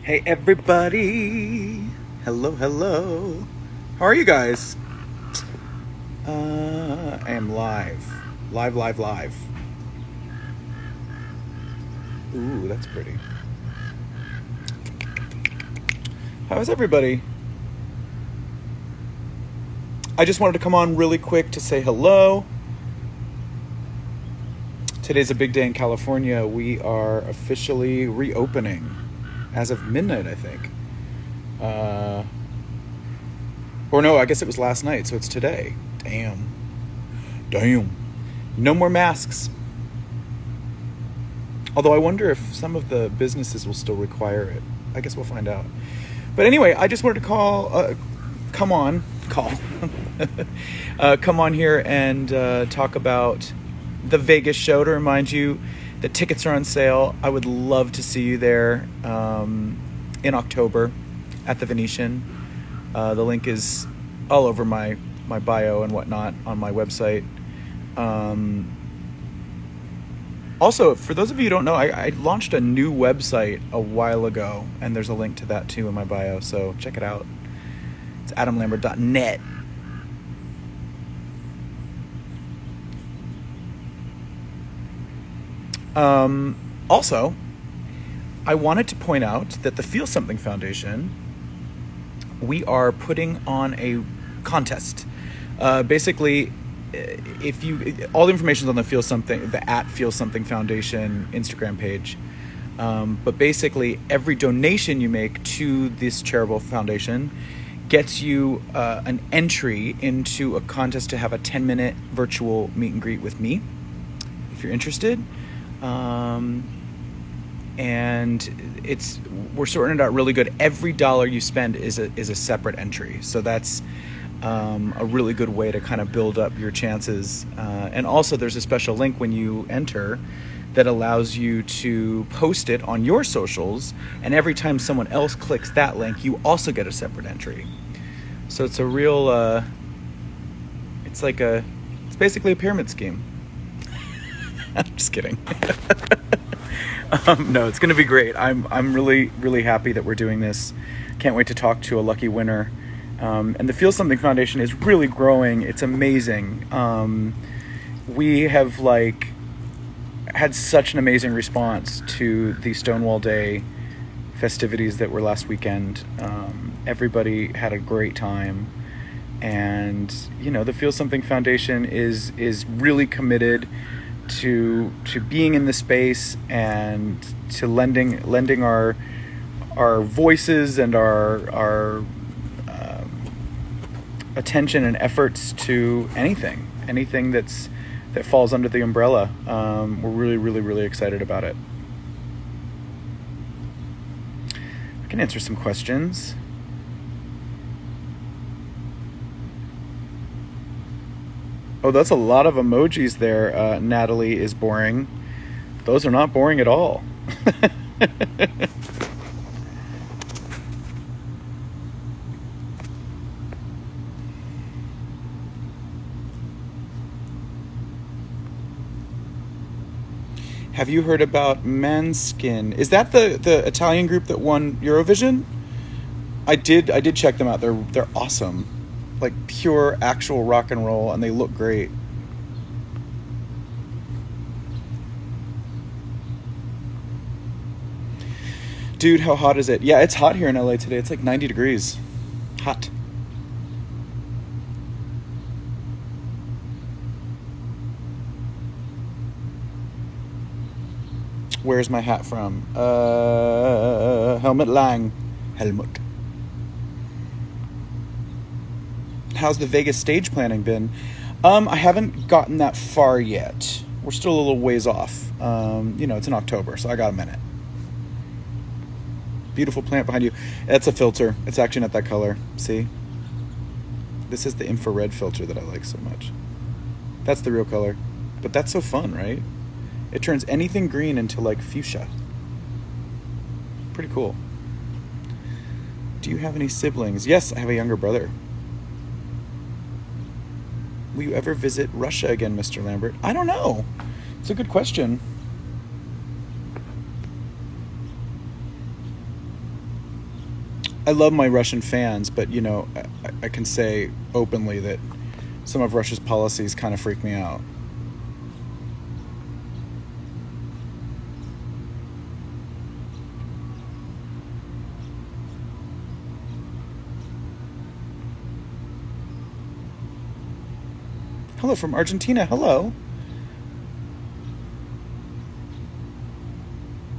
Hey everybody! Hello, hello. How are you guys? I am live. Live. Ooh, that's pretty. How is everybody? I just wanted to come on really quick to say hello. Today's a big day in California. We are officially reopening as of midnight, I think. Or no, I guess it was last night, so it's today. Damn. No more masks. Although I wonder if some of the businesses will still require it. I guess we'll find out. But anyway, I just wanted to come on here and talk about the Vegas show. To remind you that tickets are on sale. I would love to see you there in October at the Venetian. The link is all over my bio and whatnot on my website. Also, for those of you who don't know, I launched a new website a while ago, and there's a link to that too in my bio, so check it out. It's adamlambert.net. Also, I wanted to point out that the Feel Something Foundation, we are putting on a contest. Basically, all the information is on the Feel Something Foundation Instagram page. But basically, every donation you make to this charitable foundation gets you an entry into a contest to have a 10-minute virtual meet and greet with me, if you're interested. And we're sorting it out really good. Every dollar you spend is a separate entry. So that's a really good way to kind of build up your chances. And also there's a special link when you enter that allows you to post it on your socials. And every time someone else clicks that link, you also get a separate entry. So it's a real, it's basically a pyramid scheme. I'm just kidding. No, it's going to be great. I'm really, really happy that we're doing this. Can't wait to talk to a lucky winner. And the Feel Something Foundation is really growing. It's amazing. We have had such an amazing response to the Stonewall Day festivities that were last weekend. Everybody had a great time. And, the Feel Something Foundation is really committed to being in the space and to lending our voices and our attention and efforts to anything that falls under the umbrella. We're really, really, really excited about it. I can answer some questions. Oh, that's a lot of emojis there. Natalie is boring. Those are not boring at all. Have you heard about Manskin? Is that the Italian group that won Eurovision? I did check them out. They're awesome. Like pure actual rock and roll, and they look great. Dude, how hot is it? Yeah, it's hot here in LA today. It's like 90 degrees. Hot. Where's my hat from? Helmut Lang. Helmut. How's the Vegas stage planning been? I haven't gotten that far yet. We're still a little ways off. It's in October, so I got a minute. Beautiful plant behind you. That's a filter. It's actually not that color. See? This is the infrared filter that I like so much. That's the real color. But that's so fun, right? It turns anything green into fuchsia. Pretty cool. Do you have any siblings? Yes, I have a younger brother. Will you ever visit Russia again, Mr. Lambert? I don't know. It's a good question. I love my Russian fans, but you know, I can say openly that some of Russia's policies kind of freak me out. Hello from Argentina. Hello.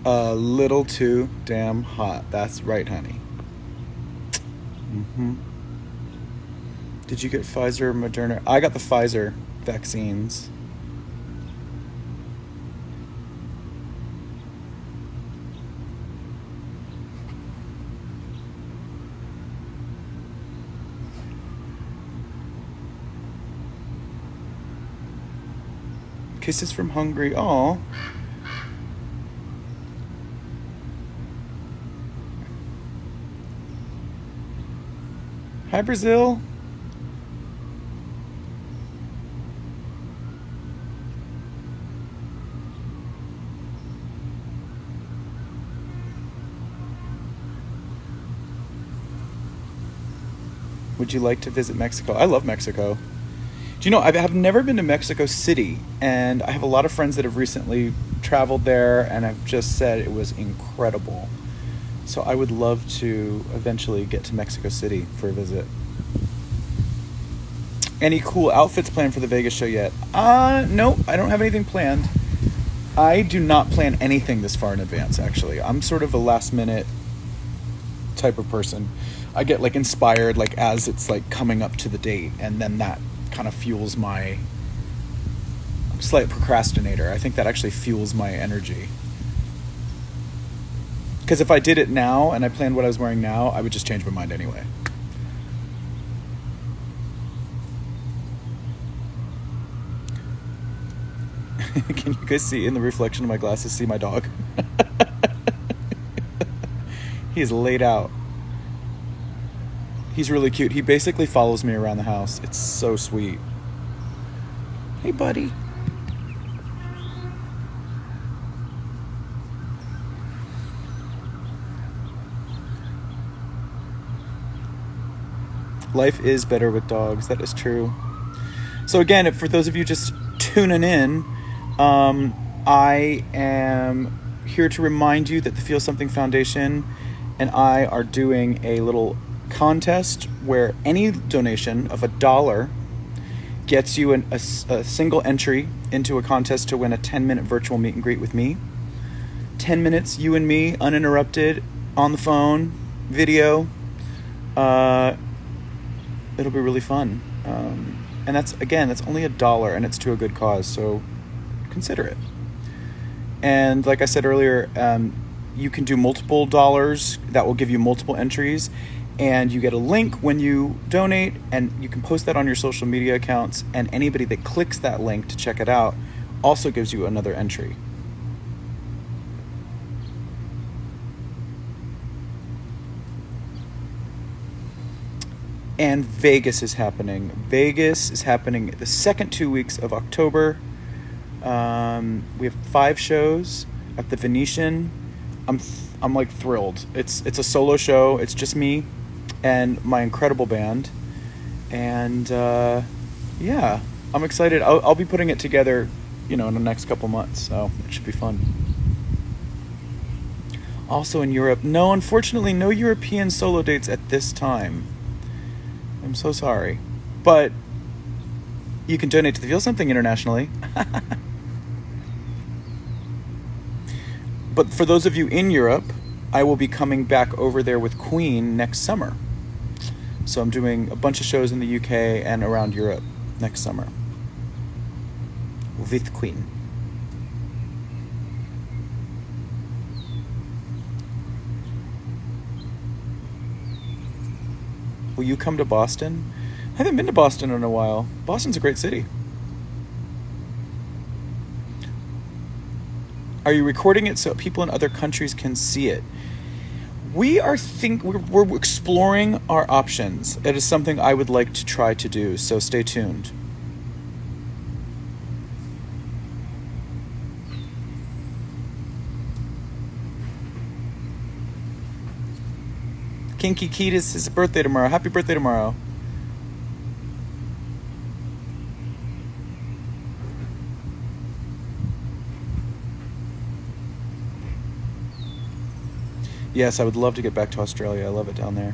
A little too damn hot. That's right, honey. Did you get Pfizer or Moderna? I got the Pfizer vaccines. Kisses from Hungary. Aw. Hi, Brazil. Would you like to visit Mexico? I love Mexico. Do you know, I've never been to Mexico City, and I have a lot of friends that have recently traveled there, and I've just said it was incredible. So I would love to eventually get to Mexico City for a visit. Any cool outfits planned for the Vegas show yet? No, I don't have anything planned. I do not plan anything this far in advance, actually. I'm sort of a last minute type of person. I get like inspired like as it's like coming up to the date, and then that kind of fuels my... I'm a slight procrastinator. I think that actually fuels my energy. Because if I did it now and I planned what I was wearing now, I would just change my mind anyway. Can you guys see in the reflection of my glasses, see my dog? He's laid out. He's really cute. He basically follows me around the house. It's so sweet. Hey, buddy. Life is better with dogs. That is true. So again, for those of you just tuning in, I am here to remind you that the Feel Something Foundation and I are doing a little contest where any donation of $1 gets you a single entry into a contest to win a 10-minute virtual meet and greet with me. 10 minutes, you and me, uninterrupted, on the phone, video. It'll be really fun. And that's only $1, and it's to a good cause, so consider it. And like I said earlier, you can do multiple dollars. That will give you multiple entries, and you get a link when you donate, and you can post that on your social media accounts, and anybody that clicks that link to check it out also gives you another entry. And Vegas is happening. Vegas is happening the second 2 weeks of October. We have 5 shows at the Venetian. I'm like thrilled. It's a solo show. It's just me and my incredible band. And yeah, I'm excited. I'll be putting it together, in the next couple months. So it should be fun. Also in Europe, no, unfortunately, no European solo dates at this time. I'm so sorry. But you can donate to the Feel Something internationally. But for those of you in Europe, I will be coming back over there with Queen next summer. So I'm doing a bunch of shows in the UK and around Europe next summer with Queen. Will you come to Boston? I haven't been to Boston in a while. Boston's a great city. Are you recording it so people in other countries can see it? We're exploring our options. It is something I would like to try to do, so stay tuned. Kinky Keat is his birthday tomorrow. Happy birthday tomorrow. Yes, I would love to get back to Australia. I love it down there.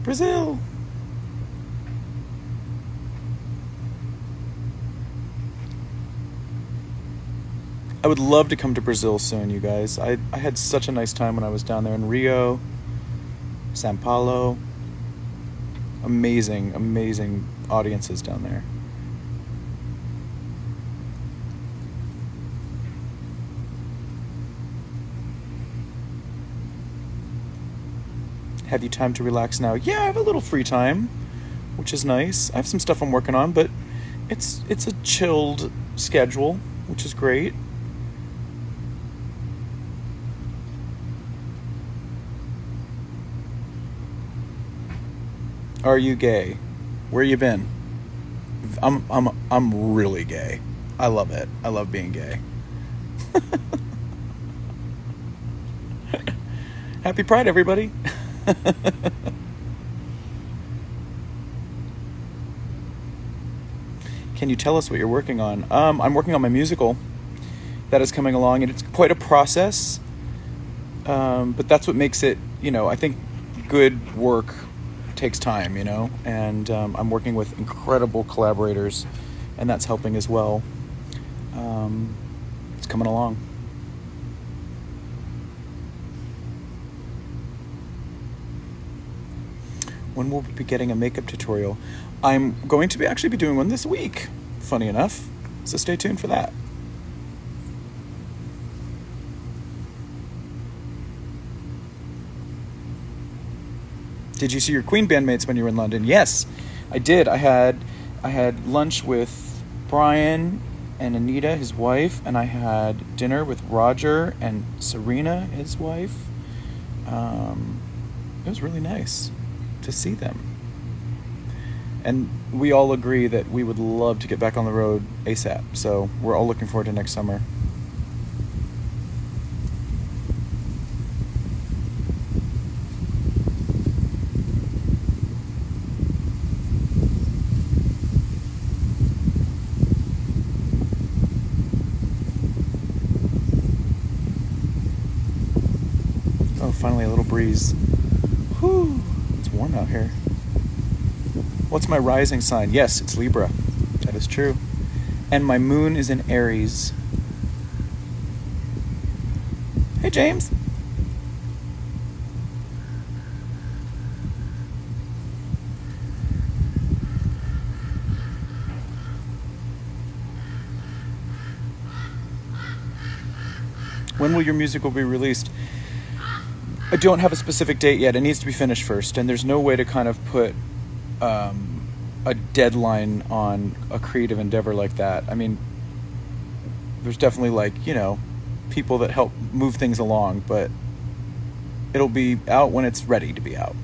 Brazil. I would love to come to Brazil soon, you guys. I had such a nice time when I was down there in Rio, Sao Paulo. Amazing, amazing audiences down there. Have you time to relax now? Yeah, I have a little free time, which is nice. I have some stuff I'm working on, but it's a chilled schedule, which is great. Are you gay? Where you been? I'm really gay. I love it. I love being gay. Happy Pride, everybody. Can you tell us what you're working on? I'm working on my musical that is coming along, and it's quite a process. But that's what makes it, I think good work takes time, and I'm working with incredible collaborators, and that's helping as well. It's coming along. When will we be getting a makeup tutorial? I'm going to actually be doing one this week, funny enough, so stay tuned for that. Did you see your Queen bandmates when you were in London? Yes, I did. I had lunch with Brian and Anita, his wife, and I had dinner with Roger and Serena, his wife. It was really nice to see them. And we all agree that we would love to get back on the road ASAP. So we're all looking forward to next summer. Oh, finally a little breeze. Whew. It's warm out here. What's my rising sign? Yes, it's Libra. That is true. And my moon is in Aries. Hey, James. When will your musical be released? I don't have a specific date yet. It needs to be finished first, and there's no way to kind of put a deadline on a creative endeavor like that. I mean, there's definitely people that help move things along, but it'll be out when it's ready to be out.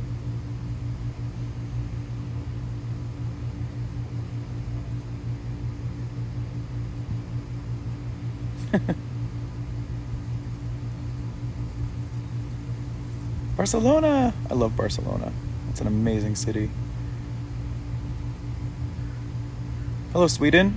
Barcelona! I love Barcelona. It's an amazing city. Hello, Sweden.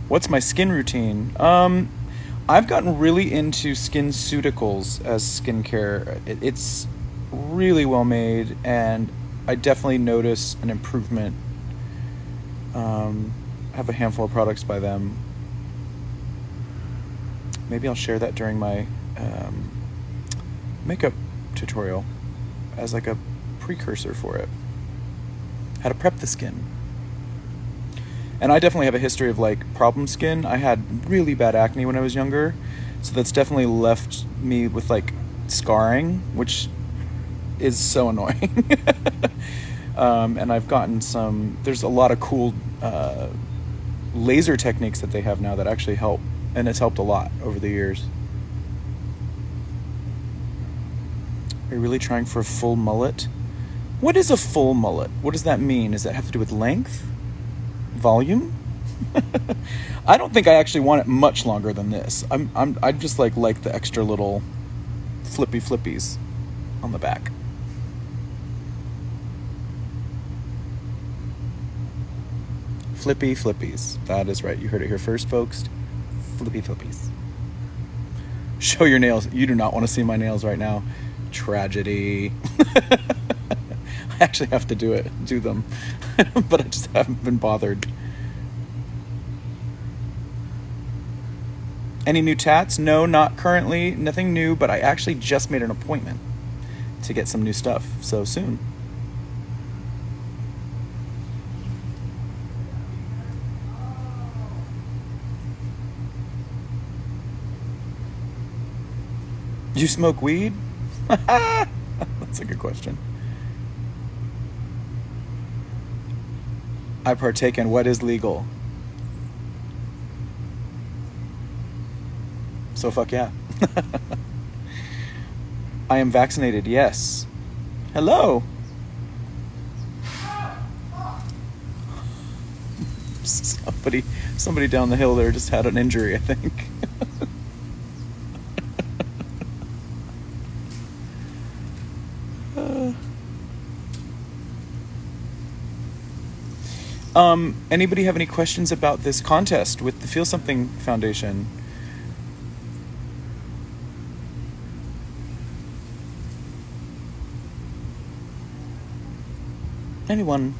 What's my skin routine? I've gotten really into SkinCeuticals as skincare. It's really well made, and I definitely notice an improvement. I have a handful of products by them. Maybe I'll share that during my makeup tutorial as like a precursor for it. How to prep the skin. And I definitely have a history of problem skin. I had really bad acne when I was younger, so that's definitely left me with scarring, which is so annoying. And I've gotten there's a lot of cool laser techniques that they have now that actually help, and it's helped a lot over the years. Are you really trying for a full mullet? What is a full mullet? What does that mean? Does that have to do with length? Volume? I don't think I actually want it much longer than this. I just like the extra little flippies on the back. Flippy flippies. That is right. You heard it here first, folks. Flippy flippies. Show your nails. You do not want to see my nails right now. Tragedy. I actually have to do them. But I just haven't been bothered. Any new tats? No, not currently. Nothing new, but I actually just made an appointment to get some new stuff. So soon. You smoke weed? That's a good question. I partake in what is legal. So fuck yeah. I am vaccinated, yes. Hello. Somebody down the hill there just had an injury, I think. Anybody have any questions about this contest with the Feel Something Foundation? Anyone?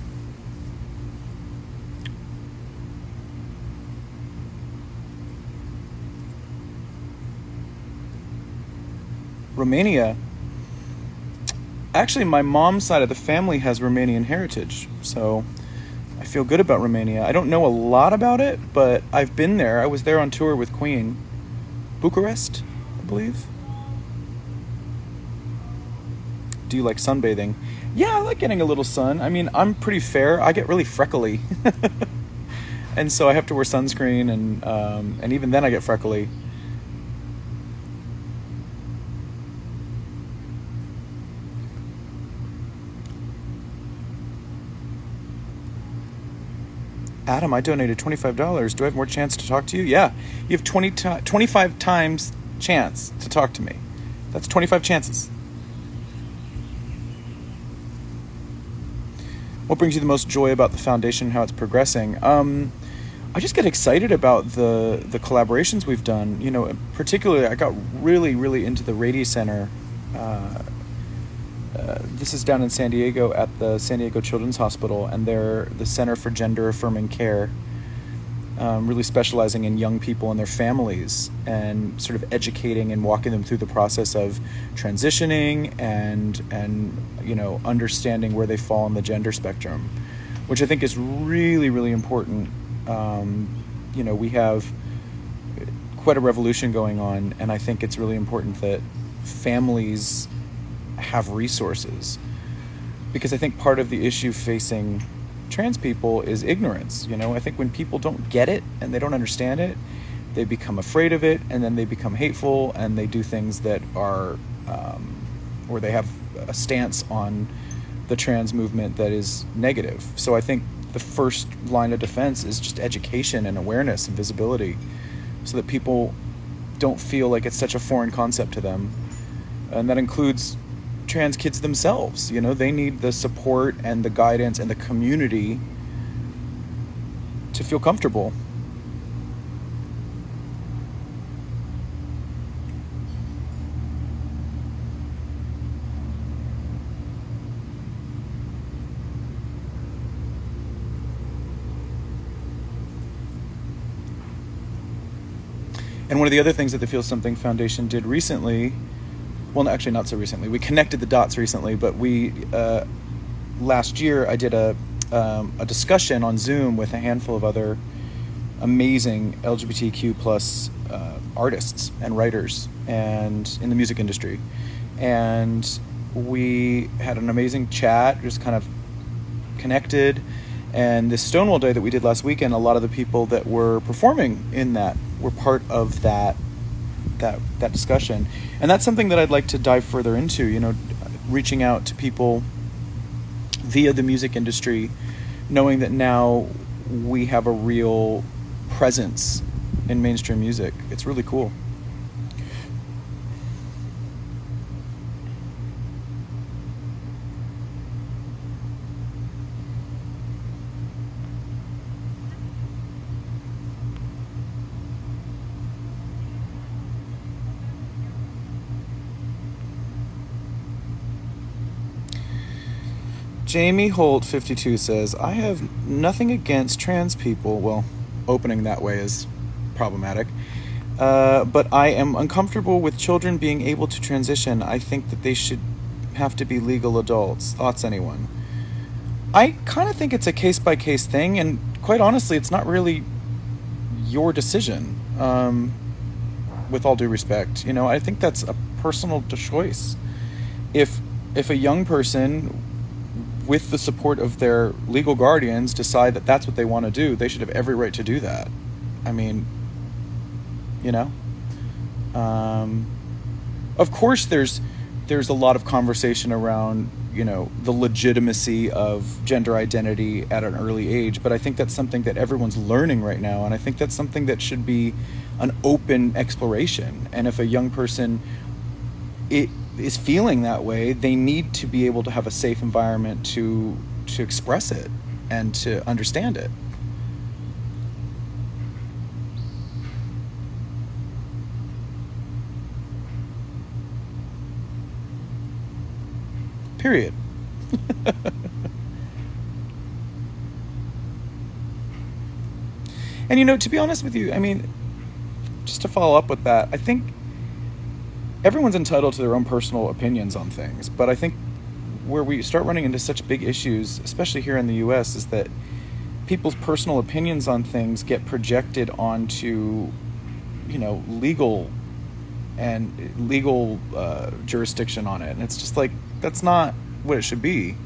Romania. Actually, my mom's side of the family has Romanian heritage, so I feel good about Romania. I don't know a lot about it, but I've been there. I was there on tour with Queen. Bucharest, I believe. Do you like sunbathing? Yeah, I like getting a little sun. I mean, I'm pretty fair. I get really freckly. And so I have to wear sunscreen, and even then I get freckly. Adam, I donated $25. Do I have more chance to talk to you? Yeah. You have 25 times chance to talk to me. That's 25 chances. What brings you the most joy about the foundation and how it's progressing? I just get excited about the collaborations we've done. You know, particularly I got really, really into the Rady Center. This is down in San Diego at the San Diego Children's Hospital, and they're the Center for Gender Affirming Care, really specializing in young people and their families and sort of educating and walking them through the process of transitioning and you know, understanding where they fall on the gender spectrum, which I think is really, really important. You know, we have quite a revolution going on, and I think it's really important that families have resources, because I think part of the issue facing trans people is ignorance. You know, I think when people don't get it and they don't understand it, they become afraid of it, and then they become hateful, and they do things that are or they have a stance on the trans movement that is negative. So I think the first line of defense is just education and awareness and visibility, so that people don't feel like it's such a foreign concept to them. And that includes trans kids themselves. You know, they need the support and the guidance and the community to feel comfortable. And one of the other things that the Feel Something Foundation did recently, well, actually not so recently, we connected the dots recently, but we, last year I did a discussion on Zoom with a handful of other amazing LGBTQ plus artists and writers and in the music industry. And we had an amazing chat, just kind of connected. And this Stonewall Day that we did last weekend, a lot of the people that were performing in that were part of that discussion. And that's something that I'd like to dive further into, you know, reaching out to people via the music industry, knowing that now we have a real presence in mainstream music. It's really cool. Jamie Holt 52 says, I have nothing against trans people. Well, opening that way is problematic. But I am uncomfortable with children being able to transition. I think that they should have to be legal adults. Thoughts, anyone? I kind of think it's a case-by-case thing, and quite honestly, it's not really your decision, with all due respect. I think that's a personal choice. If a young person, with the support of their legal guardians, decide that that's what they want to do, they should have every right to do that. I mean, of course there's a lot of conversation around, the legitimacy of gender identity at an early age, but I think that's something that everyone's learning right now, and I think that's something that should be an open exploration. And if a young person is feeling that way, they need to be able to have a safe environment to express it and to understand it. Period. And to be honest with you, I mean, just to follow up with that, I think everyone's entitled to their own personal opinions on things, but I think where we start running into such big issues, especially here in the US, is that people's personal opinions on things get projected onto, legal jurisdiction on it. And it's just like, that's not what it should be.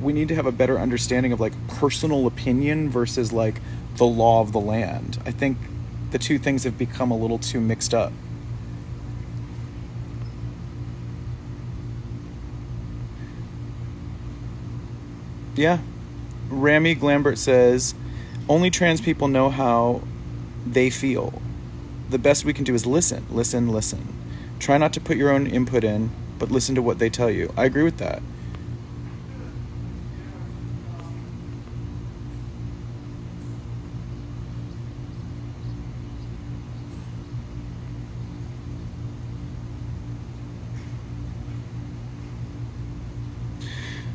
We need to have a better understanding of like personal opinion versus like the law of the land. I think the two things have become a little too mixed up. Yeah. Rami Lambert says, only trans people know how they feel. The best we can do is listen. Try not to put your own input in, but listen to what they tell you. I agree with that.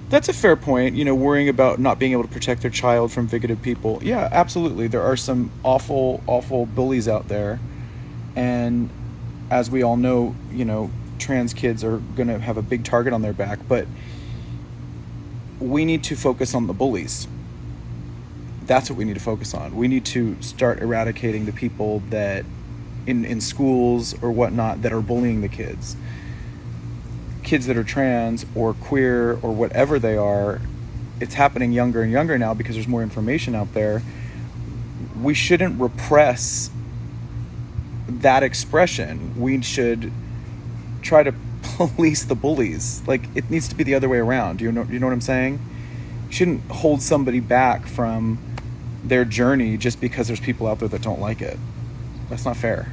That's a fair point, worrying about not being able to protect their child from bigoted people. Yeah, absolutely. There are some awful, awful bullies out there. And as we all know, trans kids are going to have a big target on their back. But we need to focus on the bullies. That's what we need to focus on. We need to start eradicating the people that in schools or whatnot that are bullying the kids. Kids that are trans or queer or whatever they are. It's happening younger and younger now because there's more information out there. We shouldn't repress that expression. We should try to police the bullies. Like, it needs to be the other way around. You know what I'm saying? You shouldn't hold somebody back from their journey just because there's people out there that don't like it. That's not fair.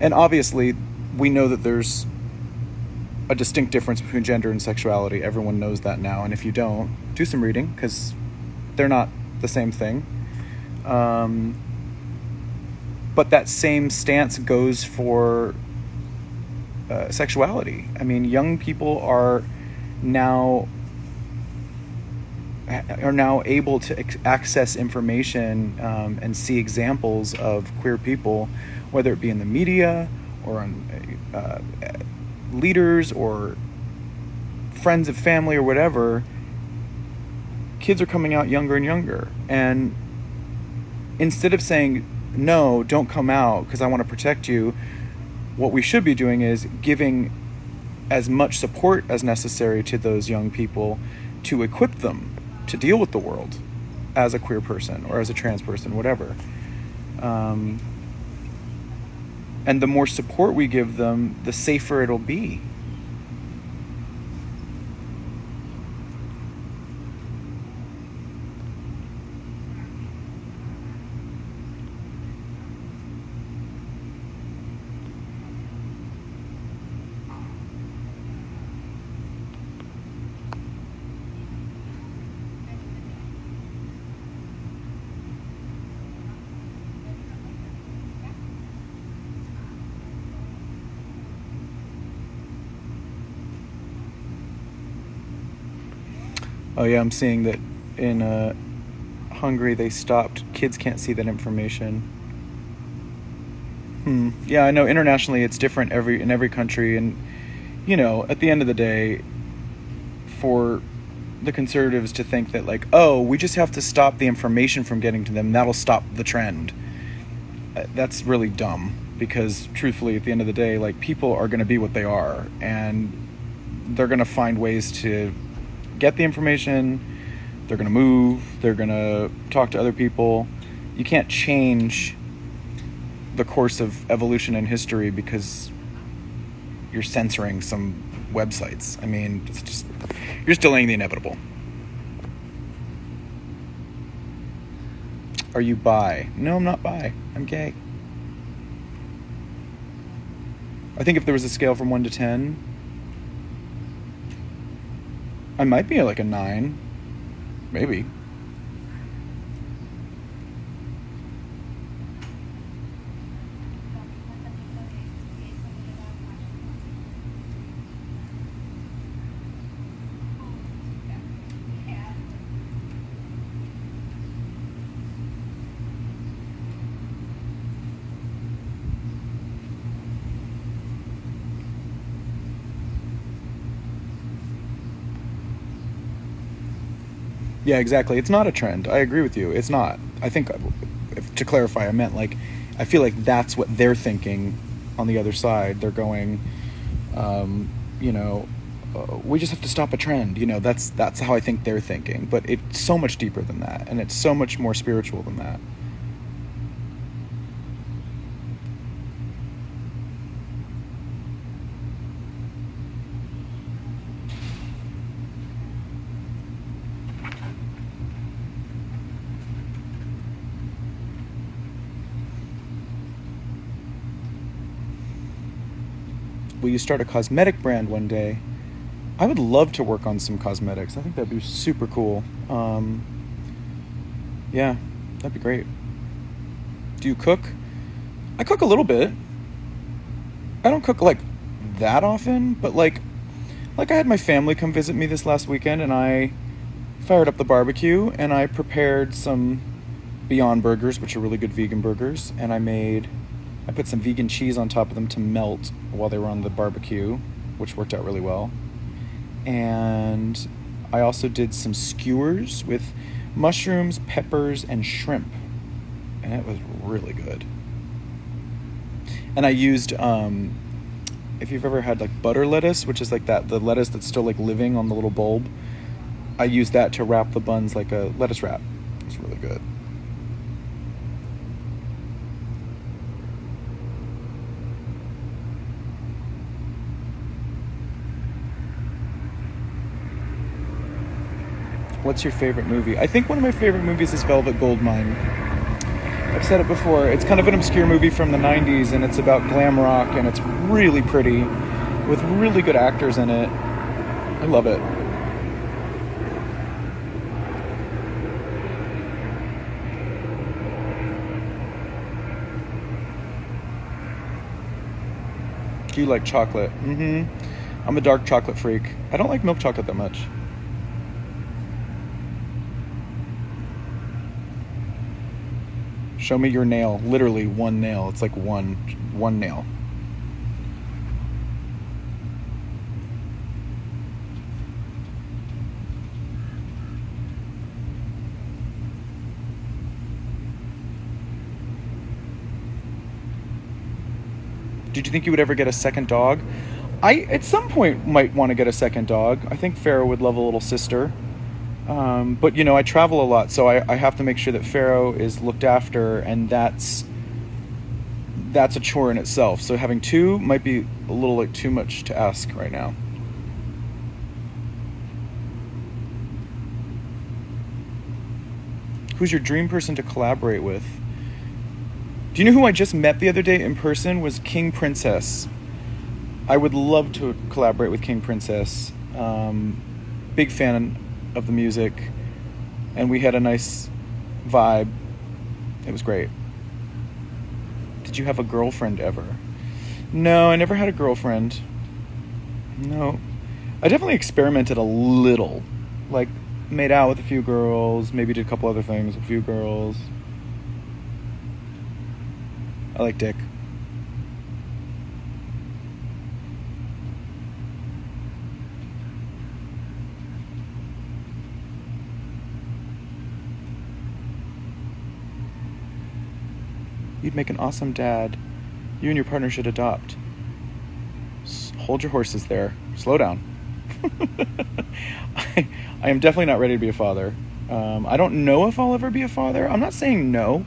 And obviously, we know that there's a distinct difference between gender and sexuality. Everyone knows that now. And if you don't, do some reading, because they're not the same thing. But that same stance goes for sexuality. I mean, young people are now able to access information and see examples of queer people, whether it be in the media or on leaders or friends of family or whatever. Kids are coming out younger and younger. And instead of saying, no, don't come out because I want to protect you, what we should be doing is giving as much support as necessary to those young people to equip them to deal with the world as a queer person or as a trans person, whatever. And the more support we give them, the safer it'll be. Oh yeah, I'm seeing that in Hungary they stopped. Kids can't see that information. Yeah, I know internationally it's different in every country, and at the end of the day, for the conservatives to think that like, oh, we just have to stop the information from getting to them, that'll stop the trend. That's really dumb, because truthfully, at the end of the day, like, people are going to be what they are, and they're going to find ways to get the information. They're going to move. They're going to talk to other people. You can't change the course of evolution and history because you're censoring some websites. I mean, you're just delaying the inevitable. Are you bi? No, I'm not bi. I'm gay. I think if there was a scale from 1 to 10, I might be like a 9. Maybe. Yeah, exactly. It's not a trend. I agree with you. It's not. I think, to clarify, I meant like, I feel like that's what they're thinking on the other side. They're going, we just have to stop a trend. That's how I think they're thinking. But it's so much deeper than that, and it's so much more spiritual than that. Will you start a cosmetic brand one day? I would love to work on some cosmetics. I think that'd be super cool. Yeah, that'd be great. Do you cook? I cook a little bit. I don't cook like that often, but like I had my family come visit me this last weekend, and I fired up the barbecue and I prepared some Beyond Burgers, which are really good vegan burgers, and I put some vegan cheese on top of them to melt while they were on the barbecue, which worked out really well. And I also did some skewers with mushrooms, peppers, and shrimp. And it was really good. And I used, if you've ever had like butter lettuce, which is like the lettuce that's still like living on the little bulb, I used that to wrap the buns like a lettuce wrap. It's really good. What's your favorite movie? I think one of my favorite movies is Velvet Goldmine. I've said it before. It's kind of an obscure movie from the 90s, and it's about glam rock, and it's really pretty with really good actors in it. I love it. Do you like chocolate? I'm a dark chocolate freak. I don't like milk chocolate that much. Show me your nail. Literally one nail. It's like one nail. Did you think you would ever get a second dog? I at some point might want to get a second dog. I think Pharaoh would love a little sister. But you know, I travel a lot, so I have to make sure that Pharaoh is looked after, and that's a chore in itself. So having two might be a little like too much to ask right now. Who's your dream person to collaborate with? Do you know who I just met the other day in person? Was King Princess. I would love to collaborate with King Princess. Big fan of the music, and we had a nice vibe. It was great. Did you have a girlfriend ever? No, I never had a girlfriend. No. I definitely experimented a little. Like, made out with a few girls, maybe did a couple other things with a few girls. I like dick. You'd make an awesome dad. You and your partner should adopt. Hold your horses there. Slow down. I am definitely not ready to be a father. I don't know if I'll ever be a father. I'm not saying no,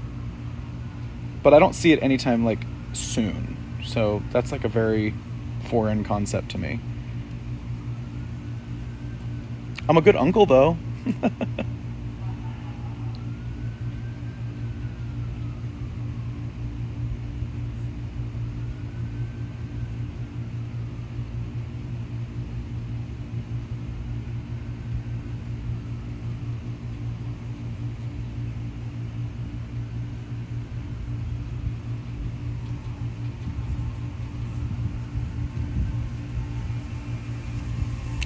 but I don't see it anytime like soon. So that's like a very foreign concept to me. I'm a good uncle though.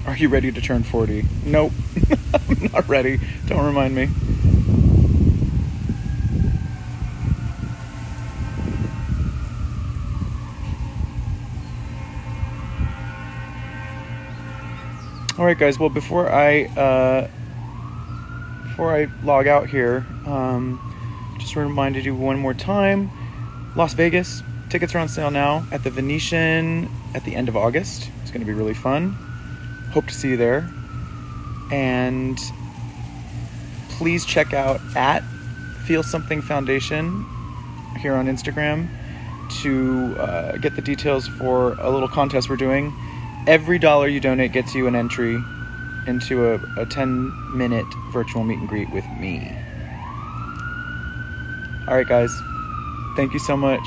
Are you ready to turn 40? Nope. I'm not ready. Don't remind me. All right, guys. Well, before I log out here, just reminded you one more time: Las Vegas tickets are on sale now at the Venetian at the end of August. It's going to be really fun. Hope to see you there. And please check out at Feel Something Foundation here on Instagram to get the details for a little contest we're doing. Every dollar you donate gets you an entry into a 10-minute virtual meet and greet with me. All right, guys. Thank you so much.